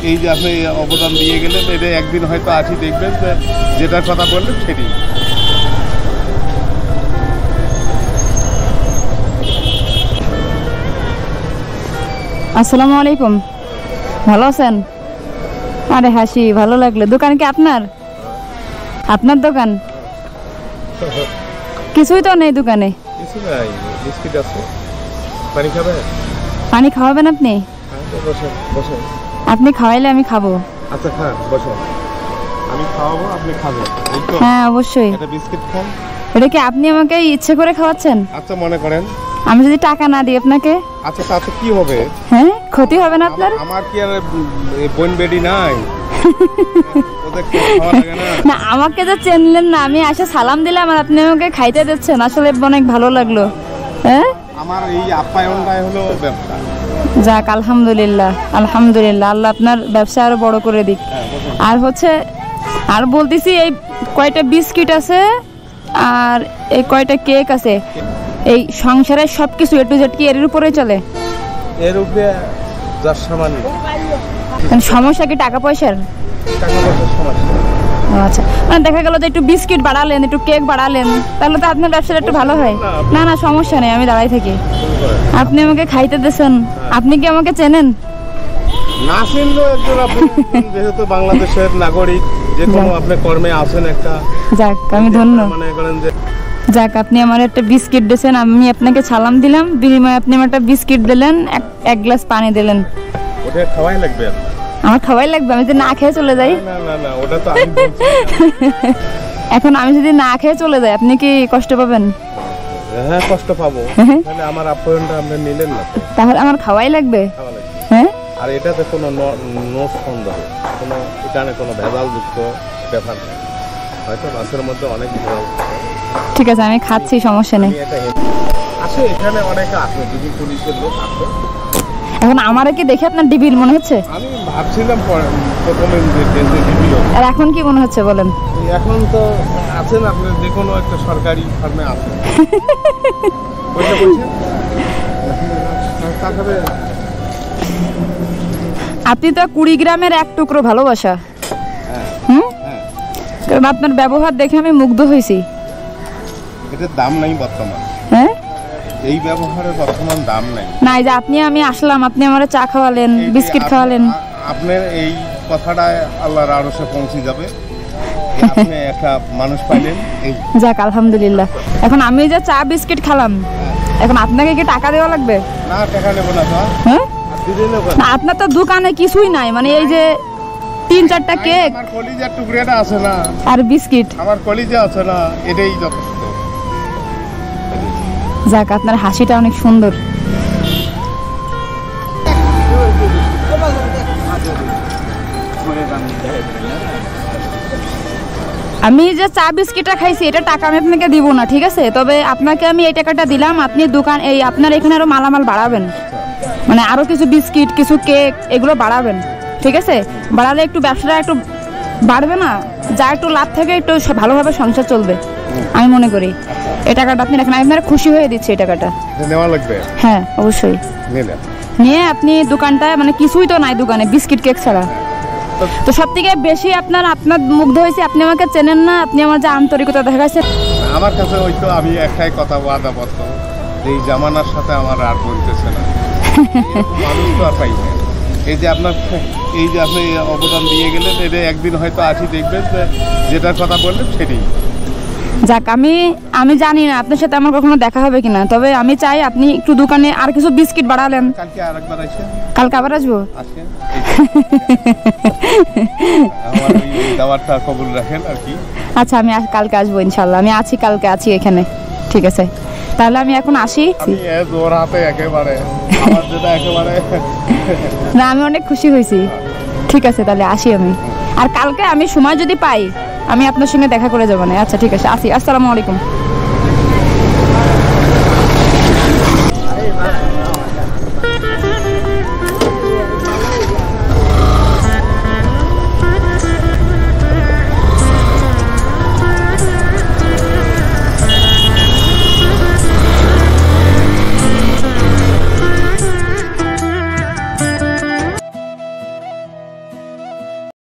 এই যে আপনি অবদান দিয়ে গেলেন, এটা একদিন হয়তো আসি দেখবেন যে যেটার কথা বললেন সেটি। আসসালামু আলাইকুম, ভালো আছেন? আরে হাসি, ভালো লাগলো। দোকান কি আপনার? আপনার দোকান? কিছুই তো নেই দোকানে। কিছু নাই, বিস্কিট আছে। পানি খাবেন? পানি খাওয়াবেন আপনি? বসেন বসেন। আপনি খাওয়াইলে আমি খাবো। আচ্ছা খান, বসেন। আমি খাওয়াবো, আপনি খাবেন। হ্যাঁ অবশ্যই। এটা বিস্কিট খান। এটা কি আপনি আমাকে ইচ্ছে করে খাওয়াচ্ছেন? আচ্ছা মনে করেন আমি যদি টাকা না দিই আপনাকে? আচ্ছা তাতে কি হবে? হ্যাঁ, ক্ষতি হবে না আপনার? আমার কি আর বোন বেডি নাই? ওদের কি খাওয়া লাগে না? না, আমাকে যে চিনলেন না, আমি আসে সালাম দিলাম আর আপনি আমাকে খাইতে দিচ্ছেন, আসলে অনেক ভালো লাগলো। হ্যাঁ, আমার এই আপ্যায়নটাই হলো ব্যবসা। যাক আলহামদুলিল্লাহ, আলহামদুলিল্লাহ, আল্লাহ আপনার ব্যবসা আরো বড় করে দিক। আর হচ্ছে, আর বলতেছি এই কয়টা বিস্কিট আছে আর এই কয়টা কেক আছে, এই সংসারের সবকিছু এ টু জেড কি এর উপরে চলে? এর উপরে যার সামান্য। সমস্যা কি টাকা পয়সার? টাকা পয়সার সমস্যা। আচ্ছা, মানে দেখা গেল যে একটু বিস্কিট বাড়ালেন, একটু কেক বাড়ালেন, তাহলে তো আপনার ব্যবসাটা একটু ভালো হয়। না না, সমস্যা নেই, আমি দাঁড়াই থাকি। আপনি আমাকে খাইতে দিয়েছেন, আপনি কি আমাকে চেনেন? না চিনলেও একজন আপনি যেহেতু বাংলাদেশের নাগরিক, যে কোনো আপনি কর্মে আছেন একটা। যাক, আমি ধন্য। মনে করেন যে যাক, আপনি আমার একটা বিস্কিট দিয়েছেন, আমি আপনাকে সালাম দিলাম, বিনিময়ে আপনি আমার একটা বিস্কিট দিলেন, এক গ্লাস পানি দিলেন। ওটা খাওয়াই লাগবে। আমার খাওয়াই লাগবে? আমি যদি না খেয়ে চলে যাই? না না না, ওটা তো আমি বলছি। এখন আমি যদি না খেয়ে চলে যাই, আপনি কি কষ্ট পাবেন? হ্যাঁ কষ্ট পাবো, তাহলে আমার আপ্যায়নটা আপনি নিলেন না। তাহলে আমার খাওয়াই লাগবে? হ্যাঁ। আর এটাতে কোনো নো সন্দেহ, কোনো এখানে কোনো ভেজালযুক্ত ব্যাপার নেই। হয়তো মাছের মধ্যে অনেক ভেজাল। ঠিক আছে, আমি খাচ্ছি, সমস্যা নেই। আছে এখানে অনেকে আছে, ডিবি পুলিশের লোক আছে। এখন আমারে কি দেখে আপনার ডিবির মনে হচ্ছে? আমি ভাবছিলাম প্রথমে ডিবি, আর এখন কি মনে হচ্ছে বলেন? এখন তো আছেন আপনি যে কোনো একটা সরকারি ফার্মে আছেন। আপনি তো কুড়িগ্রামের এক টুকরো ভালোবাসা। কারণ আপনার ব্যবহার দেখে আমি মুগ্ধ হয়েছি। এটার দাম নাই বর্তমান। হ্যাঁ, এই ব্যবহারের বর্তমান দাম নাই। না, এই যে আপনি, আমি আসলাম, আপনি আমারে চা খাওয়ালেন, বিস্কিট খাওয়ালেন। আপনার এই কথাটা আল্লাহর আরশে পৌঁছে যাবে। আপনি একটা মানুষ পাইলেন। যাক আলহামদুলিল্লাহ। এখন আমি যে চা বিস্কিট খেলাম, এখন আপনাকে কি টাকা দেওয়া লাগবে? না, টাকা নেব না। হ্যাঁ, না, আপনার তো দোকানে কিছুই নাই, মানে এই যে 3-4টা কেক, আমার কলিজার টুকরাটা আছে না, আর বিস্কিট, আমার কলিজা আছে না, এটাই যথেষ্ট। যাক, আপনার হাসিটা অনেক সুন্দর। আমি যে চা বিস্কিটটা খাইছি, এটা টাকা আমি আপনাকে দিব না, ঠিক আছে? তবে আপনাকে আমি এই টাকাটা দিলাম, আপনি দোকান, এই আপনার এখানে আরো মালামাল বাড়াবেন, মানে আরো কিছু বিস্কিট, কিছু কেক, এগুলো বাড়াবেন, ঠিক আছে? বাড়ালে একটু ব্যবসাটা একটু বাড়বে না, যা একটু লাভ থেকে একটু ভালোভাবে সংসার চলবে, আমি মনে করি। এই টাকাটা আপনি রাখেন, আমি আপনার খুশি হয়ে দিচ্ছি এই টাকাটা। নেওয়া লাগবে? হ্যাঁ অবশ্যই নিয়ে আপনি দোকানটায়, মানে কিছুই তো নাই দোকানে, বিস্কিট কেক ছাড়া। তো সব থেকে বেশি আপনার মুগ্ধ হয়েছে, আপনি আমাকে চেনেন না, আপনি আমার যে আন্তরিকতা দেখাচ্ছেন আমার কাছে, ওই তো আমি একটাই কথা ওয়াদাবদ্ধ, এই জামানার সাথে আমার আর বলতেছে না। মানুষ তো আর পাই না। এই যে আপনার, এই যে আপনি অবদান দিয়ে গেলেন, এটা একদিন হয়তো আসি দেখবেন যে যেটার কথা বললেন সেটাই। যাক, আমি জানি না আপনার সাথে আমার কখনো দেখা হবে কিনা, তবে আমি চাই আপনি একটু দোকানে আর কিছু বিস্কিট বাড়ালেন। কালকে আরেকবার আসেন। কালকে আবার আসবো? আসেন, আমার এই দাওয়াতটা কবুল রাখেন আর কি। আচ্ছা, আমি কালকে আসবো ইনশাল্লাহ, আমি আছি, কালকে আছি এখানে, ঠিক আছে? তাহলে আমি এখন আসি। জোর হাতে একেবারে, আমার যেটা একেবারে না, আমি অনেক খুশি হয়েছি। ঠিক আছে, তাহলে আসি আমি। আর কালকে আমি সময় যদি পাই, আমি আপনার সঙ্গে দেখা করে যাবো না। আচ্ছা ঠিক আছে, আসি। আসসালামু আলাইকুম।